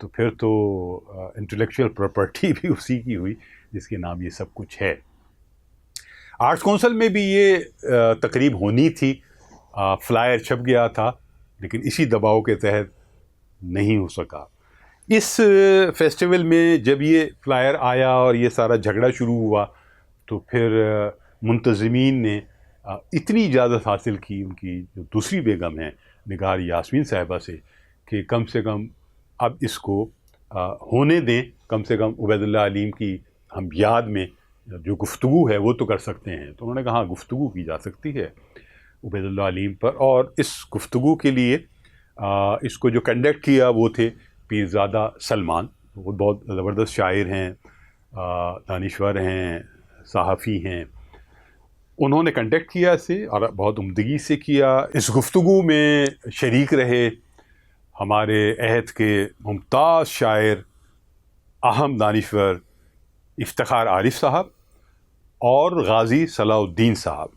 تو پھر تو انٹلیکچوئل پراپرٹی بھی اسی کی ہوئی جس کے نام یہ سب کچھ ہے. آرٹس کونسل میں بھی یہ تقریب ہونی تھی، فلائر چھپ گیا تھا، لیکن اسی دباؤ کے تحت نہیں ہو سکا. اس فیسٹیول میں جب یہ فلائر آیا اور یہ سارا جھگڑا شروع ہوا تو پھر منتظمین نے اتنی اجازت حاصل کی ان کی جو دوسری بیگم ہیں نگار یاسمین صاحبہ سے کہ کم سے کم اب اس کو ہونے دیں، کم سے کم عبید اللہ علیم کی ہم یاد میں جو گفتگو ہے وہ تو کر سکتے ہیں. تو انہوں نے کہا ہاں گفتگو کی جا سکتی ہے عبید اللہ علیم پر، اور اس گفتگو کے لیے اس کو جو کنڈکٹ کیا وہ تھے پیرزادہ سلمان. وہ بہت زبردست شاعر ہیں، دانشور ہیں، صحافی ہیں. انہوں نے کنڈکٹ کیا اسے اور بہت عمدگی سے کیا. اس گفتگو میں شریک رہے ہمارے عہد کے ممتاز شاعر، اہم دانشور افتخار عارف صاحب اور غازی صلاح الدین صاحب.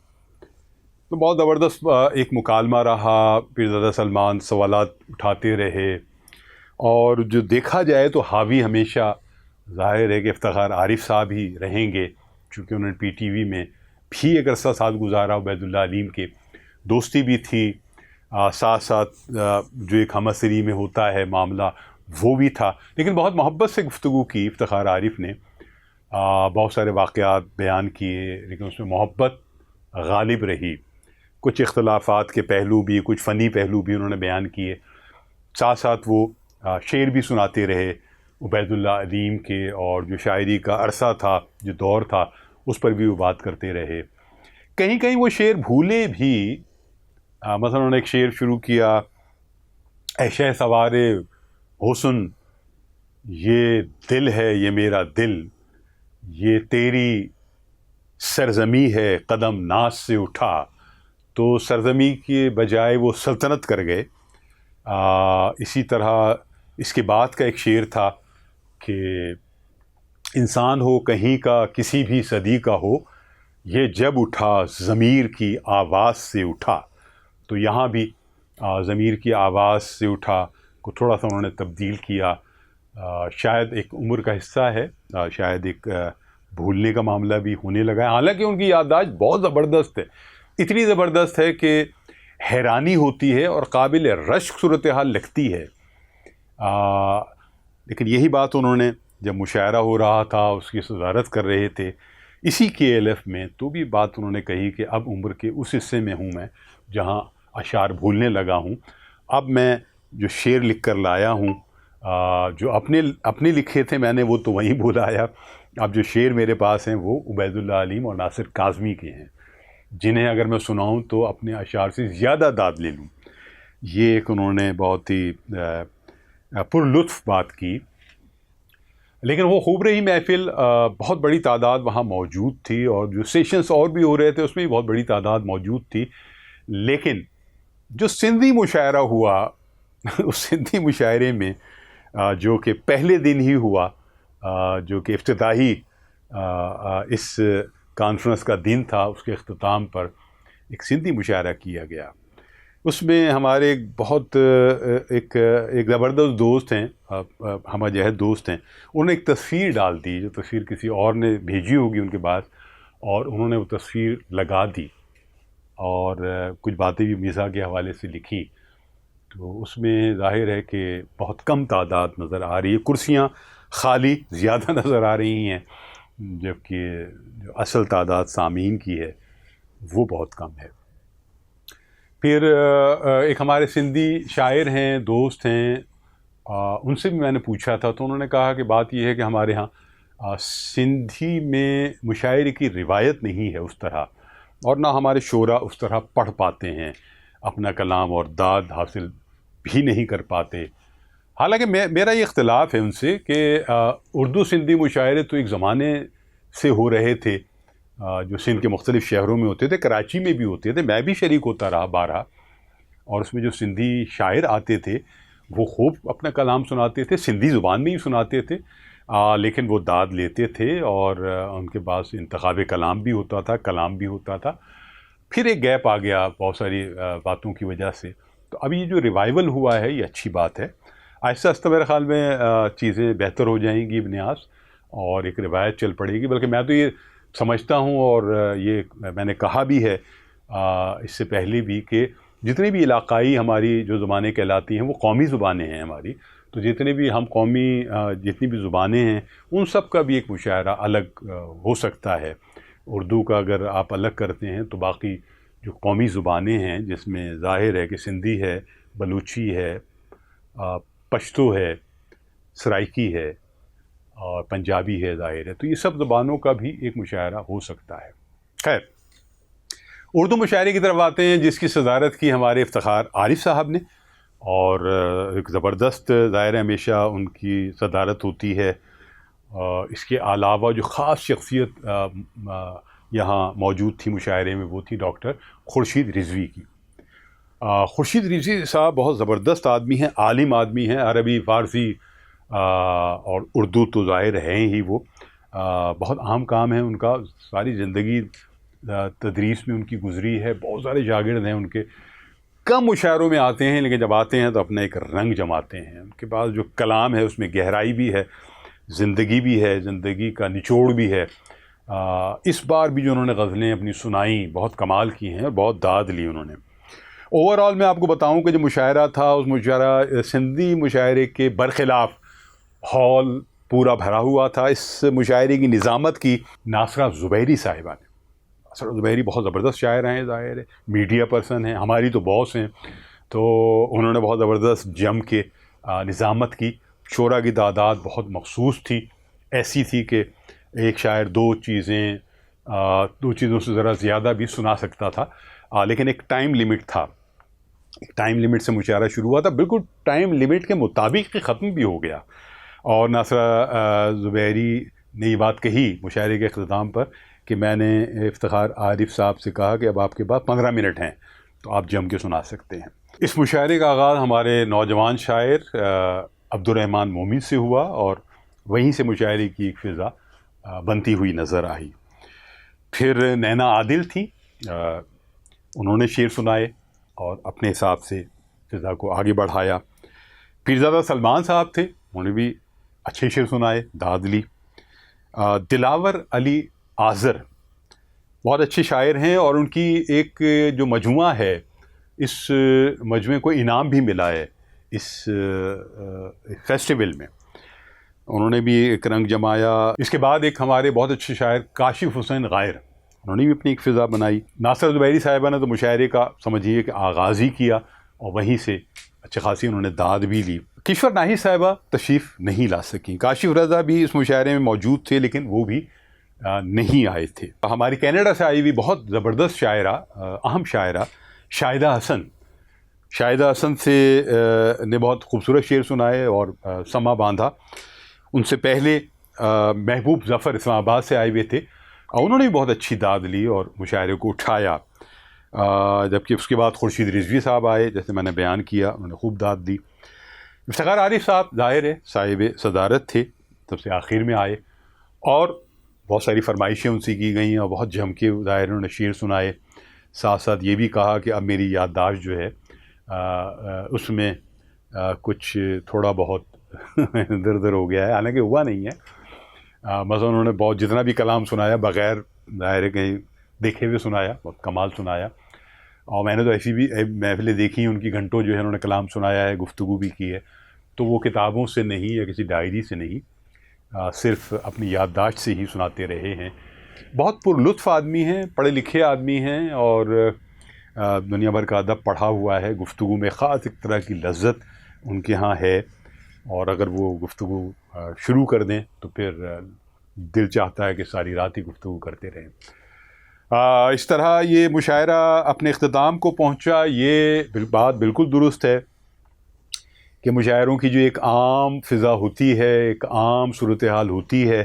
تو بہت زبردست ایک مکالمہ رہا. پیرزادہ سلمان سوالات اٹھاتے رہے، اور جو دیکھا جائے تو حاوی ہمیشہ ظاہر ہے کہ افتخار عارف صاحب ہی رہیں گے، چونکہ انہوں نے پی ٹی وی میں بھی ایک عرصہ ساتھ گزارا. عبید اللہ علیم کے دوستی بھی تھی، ساتھ ساتھ جو ایک ہم عصری میں ہوتا ہے معاملہ وہ بھی تھا. لیکن بہت محبت سے گفتگو کی افتخار عارف نے، بہت سارے واقعات بیان کیے، لیکن اس میں محبت غالب رہی. کچھ اختلافات کے پہلو بھی، کچھ فنی پہلو بھی انہوں نے بیان کیے. ساتھ ساتھ وہ شعر بھی سناتے رہے عبید اللہ علیم کے، اور جو شاعری کا عرصہ تھا، جو دور تھا، اس پر بھی وہ بات کرتے رہے. کہیں کہیں وہ شعر بھولے بھی. مثلا انہوں نے ایک شعر شروع کیا، اے شہ سوار حسن یہ دل ہے یہ میرا دل، یہ تیری سرزمی ہے قدم ناز سے اٹھا. تو سرزمی کے بجائے وہ سلطنت کر گئے. اسی طرح اس کے بعد کا ایک شعر تھا کہ انسان ہو کہیں کا کسی بھی صدی کا ہو، یہ جب اٹھا ضمیر کی آواز سے اٹھا. تو یہاں بھی ضمیر کی آواز سے اٹھا کو تھوڑا سا انہوں نے تبدیل کیا. شاید ایک عمر کا حصہ ہے، شاید ایک بھولنے کا معاملہ بھی ہونے لگا ہے. حالانکہ ان کی یادداشت بہت زبردست ہے، اتنی زبردست ہے کہ حیرانی ہوتی ہے اور قابل رشک صورتحال لگتی ہے. لیکن یہی بات انہوں نے جب مشاعرہ ہو رہا تھا، اس کی صدارت کر رہے تھے اسی کے ایل ایف میں، تو بھی بات انہوں نے کہی کہ اب عمر کے اس حصے میں ہوں میں جہاں اشعار بھولنے لگا ہوں. اب میں جو شعر لکھ کر لایا ہوں، جو اپنے لکھے تھے میں نے وہ تو وہیں بھولایا. اب جو شعر میرے پاس ہیں وہ عبید اللہ علیم اور ناصر کاظمی کے ہیں، جنہیں اگر میں سناؤں تو اپنے اشعار سے زیادہ داد لے لوں. یہ ایک انہوں نے بہت ہی پر لطف بات کی. لیکن وہ خوب رہی محفل. بہت بڑی تعداد وہاں موجود تھی، اور جو سیشنز اور بھی ہو رہے تھے اس میں بھی بہت بڑی تعداد موجود تھی. لیکن جو سندھی مشاعرہ ہوا اس سندھی مشاعرے میں جو کہ پہلے دن ہی ہوا، جو کہ افتتاحی اس کانفرنس کا دن تھا، اس کے اختتام پر ایک سندھی مشاعرہ کیا گیا. اس میں ہمارے ایک بہت ایک زبردست دوست ہیں، ہم جہد دوست ہیں. انہوں نے ایک تصویر ڈال دی، جو تصویر کسی اور نے بھیجی ہوگی ان کے پاس، اور انہوں نے وہ تصویر لگا دی اور کچھ باتیں بھی مزاح کے حوالے سے لکھی. تو اس میں ظاہر ہے کہ بہت کم تعداد نظر آ رہی ہے، کرسیاں خالی زیادہ نظر آ رہی ہیں، جبکہ جو اصل تعداد سامعین کی ہے وہ بہت کم ہے. پھر ایک ہمارے سندھی شاعر ہیں، دوست ہیں، ان سے بھی میں نے پوچھا تھا، تو انہوں نے کہا کہ بات یہ ہے کہ ہمارے ہاں سندھی میں مشاعرے کی روایت نہیں ہے اس طرح، اور نہ ہمارے شعراء اس طرح پڑھ پاتے ہیں، اپنا کلام اور داد حاصل بھی نہیں کر پاتے. حالانکہ میرا یہ اختلاف ہے ان سے کہ اردو سندھی مشاعرے تو ایک زمانے سے ہو رہے تھے، جو سندھ کے مختلف شہروں میں ہوتے تھے، کراچی میں بھی ہوتے تھے، میں بھی شریک ہوتا رہا بارہا. اور اس میں جو سندھی شاعر آتے تھے وہ خوب اپنا کلام سناتے تھے، سندھی زبان میں ہی سناتے تھے، لیکن وہ داد لیتے تھے، اور ان کے پاس انتخاب کلام بھی ہوتا تھا، کلام بھی ہوتا تھا. پھر ایک گیپ آ گیا بہت ساری باتوں کی وجہ سے. تو اب یہ جو ریوائول ہوا ہے یہ اچھی بات ہے. آہستہ آہستہ میرے خیال میں چیزیں بہتر ہو جائیں گی بنیاز، اور ایک روایت چل پڑے گی. بلکہ میں تو یہ سمجھتا ہوں، اور یہ میں نے کہا بھی ہے اس سے پہلے بھی، کہ جتنی بھی علاقائی ہماری جو زبانیں کہلاتی ہیں وہ قومی زبانیں ہیں ہماری. تو جتنے بھی ہم قومی جتنی بھی زبانیں ہیں ان سب کا بھی ایک مشاعرہ الگ ہو سکتا ہے. اردو کا اگر آپ الگ کرتے ہیں تو باقی جو قومی زبانیں ہیں، جس میں ظاہر ہے کہ سندھی ہے، بلوچی ہے، پشتو ہے، سرائکی ہے، اور پنجابی ہے، ظاہر ہے. تو یہ سب زبانوں کا بھی ایک مشاعرہ ہو سکتا ہے. خیر، اردو مشاعرے کی طرف آتے ہیں، جس کی صدارت کی ہمارے افتخار عارف صاحب نے، اور ایک زبردست، ظاہر ہے ہمیشہ ان کی صدارت ہوتی ہے. اس کے علاوہ جو خاص شخصیت یہاں موجود تھی مشاعرے میں، وہ تھی ڈاکٹر خورشید رضوی کی. خورشید رضوی صاحب بہت زبردست آدمی ہیں، عالم آدمی ہیں. عربی، فارسی اور اردو تو ظاہر ہیں ہی. وہ بہت اہم کام ہے ان کا. ساری زندگی تدریس میں ان کی گزری ہے. بہت سارے شاگرد ہیں ان کے. کم مشاعروں میں آتے ہیں، لیکن جب آتے ہیں تو اپنا ایک رنگ جماتے ہیں. ان کے پاس جو کلام ہے اس میں گہرائی بھی ہے، زندگی بھی ہے، زندگی کا نچوڑ بھی ہے. اس بار بھی جو انہوں نے غزلیں اپنی سنائیں بہت کمال کی ہیں، اور بہت داد لی انہوں نے. اوور آل میں آپ کو بتاؤں کہ جو مشاعرہ تھا، اس مشاعرہ سندھی مشاعرے کے برخلاف ہال پورا بھرا ہوا تھا. اس مشاعرے کی نظامت کی ناصرہ زبیری صاحبہ نے. ناصرہ زبیری بہت زبردست شاعر ہیں، ظاہر ہے میڈیا پرسن ہیں، ہماری تو باس ہیں. تو انہوں نے بہت زبردست جم کے نظامت کی. شعراء کی تعداد بہت مخصوص تھی، ایسی تھی کہ ایک شاعر دو چیزوں سے ذرا زیادہ بھی سنا سکتا تھا. لیکن ایک ٹائم لیمٹ تھا. ایک ٹائم لیمٹ سے مشاعرہ شروع ہوا تھا، بالکل ٹائم لیمٹ کے مطابق ختم بھی ہو گیا. اور ناصرہ زبیری نے یہ بات کہی مشاعرے کے اختتام پر کہ میں نے افتخار عارف صاحب سے کہا کہ اب آپ کے پاس 15 منٹ ہیں تو آپ جم کے سنا سکتے ہیں. اس مشاعرے کا آغاز ہمارے نوجوان شاعر عبد الرحمن مومن سے ہوا، اور وہیں سے مشاعرے کی ایک فضا بنتی ہوئی نظر آئی. پھر نینا عادل تھیں، انہوں نے شعر سنائے اور اپنے حساب سے فضا کو آگے بڑھایا. پیرزادہ سلمان صاحب تھے، انہوں نے بھی اچھے شعر سنائے، داد لی. دلاور علی آذر بہت اچھے شاعر ہیں، اور ان کی ایک جو مجموعہ ہے، اس مجموعے کو انعام بھی ملا ہے اس فیسٹیول میں. انہوں نے بھی ایک رنگ جمایا. اس کے بعد ایک ہمارے بہت اچھے شاعر کاشف حسین غائر، انہوں نے بھی اپنی ایک فضا بنائی. ناصرہ زبیری صاحبہ نے تو مشاعرے کا سمجھیے کہ آغاز ہی کیا، اور وہیں سے اچھے خاصی انہوں نے داد بھی لی. کشور ناہی صاحبہ تشریف نہیں لا سکیں. کاشف رضا بھی اس مشاعرے میں موجود تھے، لیکن وہ بھی نہیں آئے تھے. ہماری کینیڈا سے آئی ہوئی بہت زبردست شاعرہ، اہم شاعرہ شاہدہ حسن سے نے بہت خوبصورت شعر سنائے اور سما باندھا. ان سے پہلے محبوب ظفر اسلام آباد سے آئے ہوئے تھے، انہوں نے بھی بہت اچھی داد لی اور مشاعرے کو اٹھایا. جبکہ اس کے بعد خورشید رضوی صاحب آئے، جیسے میں نے بیان کیا، انہوں نے خوب داد دی. افتخار عارف صاحب ظاہر ہے صاحب صدارت تھے، سب سے آخر میں آئے، اور بہت ساری فرمائشیں ان سے کی گئیں، اور بہت جم کے ظاہر انہوں نے شعر سنائے. ساتھ ساتھ یہ بھی کہا کہ اب میری یادداشت جو ہے اس میں کچھ تھوڑا بہت ادھر ادھر ہو گیا ہے، حالانکہ ہوا نہیں ہے. مثلا انہوں نے بہت جتنا بھی کلام سنایا بغیر ظاہر کہیں دیکھے ہوئے سنایا، بہت کمال سنایا. اور میں نے تو ایسی بھی محفلیں دیکھی ہیں ان کی، گھنٹوں جو ہے انہوں نے کلام سنایا ہے، گفتگو بھی کی ہے. تو وہ کتابوں سے نہیں یا کسی ڈائری سے نہیں، صرف اپنی یادداشت سے ہی سناتے رہے ہیں. بہت پر لطف آدمی ہیں، پڑھے لکھے آدمی ہیں، اور دنیا بھر کا ادب پڑھا ہوا ہے. گفتگو میں خاص ایک طرح کی لذت ان کے ہاں ہے، اور اگر وہ گفتگو شروع کر دیں تو پھر دل چاہتا ہے کہ ساری رات ہی گفتگو کرتے رہیں. اس طرح یہ مشاعرہ اپنے اختتام کو پہنچا. یہ بات بالکل درست ہے کہ مشاعروں کی جو ایک عام فضا ہوتی ہے، ایک عام صورتحال ہوتی ہے،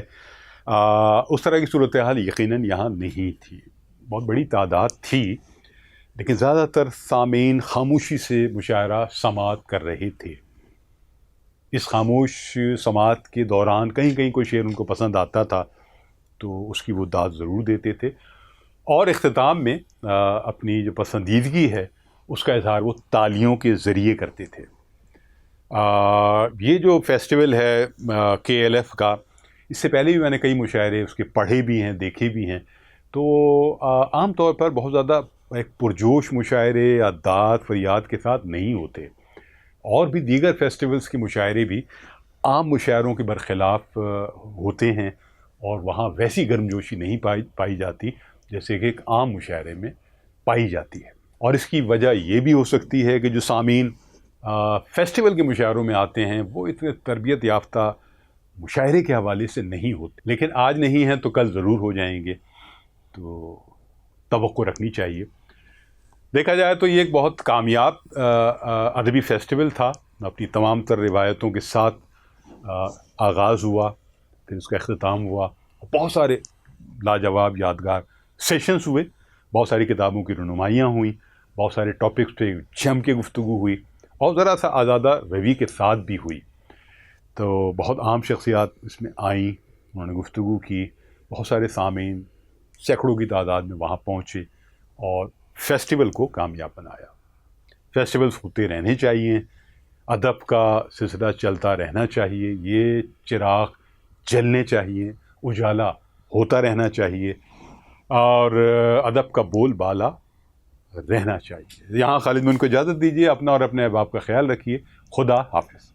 اس طرح کی صورتحال یقیناً یہاں نہیں تھی. بہت بڑی تعداد تھی، لیکن زیادہ تر سامعین خاموشی سے مشاعرہ سماعت کر رہے تھے. اس خاموش سماعت کے دوران کہیں کہیں کوئی شعر ان کو پسند آتا تھا تو اس کی وہ داد ضرور دیتے تھے، اور اختتام میں اپنی جو پسندیدگی ہے اس کا اظہار وہ تالیوں کے ذریعے کرتے تھے. یہ جو فیسٹیول ہے KLF کا، اس سے پہلے بھی میں نے کئی مشاعرے اس کے پڑھے بھی ہیں، دیکھے بھی ہیں. تو عام طور پر بہت زیادہ ایک پرجوش مشاعرے یا داد فریاد کے ساتھ نہیں ہوتے. اور بھی دیگر فیسٹیولز کے مشاعرے بھی عام مشاعروں کے برخلاف ہوتے ہیں، اور وہاں ویسی گرمجوشی نہیں پائی جاتی جیسے کہ ایک عام مشاعرے میں پائی جاتی ہے. اور اس کی وجہ یہ بھی ہو سکتی ہے کہ جو سامعین فیسٹیول کے مشاعروں میں آتے ہیں وہ اتنے تربیت یافتہ مشاعرے کے حوالے سے نہیں ہوتے، لیکن آج نہیں ہیں تو کل ضرور ہو جائیں گے، تو توقع رکھنی چاہیے. دیکھا جائے تو یہ ایک بہت کامیاب ادبی فیسٹیول تھا. اپنی تمام تر روایتوں کے ساتھ آغاز ہوا، پھر اس کا اختتام ہوا. بہت سارے لاجواب یادگار سیشنز ہوئے، بہت ساری کتابوں کی رونمائیاں ہوئیں، بہت سارے ٹاپکس پہ جم کے گفتگو ہوئی، اور ذرا سا آزادہ روی کے ساتھ بھی ہوئی. تو بہت عام شخصیات اس میں آئیں، انہوں نے گفتگو کی، بہت سارے سامعین سینکڑوں کی تعداد میں وہاں پہنچے اور فیسٹیول کو کامیاب بنایا. فیسٹیولز ہوتے رہنے چاہیے، ادب کا سلسلہ چلتا رہنا چاہیے، یہ چراغ جلنے چاہیے، اجالا ہوتا رہنا چاہیے، اور ادب کا بول بالا رہنا چاہیے. یہاں خالد من کو اجازت دیجیے. اپنا اور اپنے احباب کا خیال رکھیے. خدا حافظ.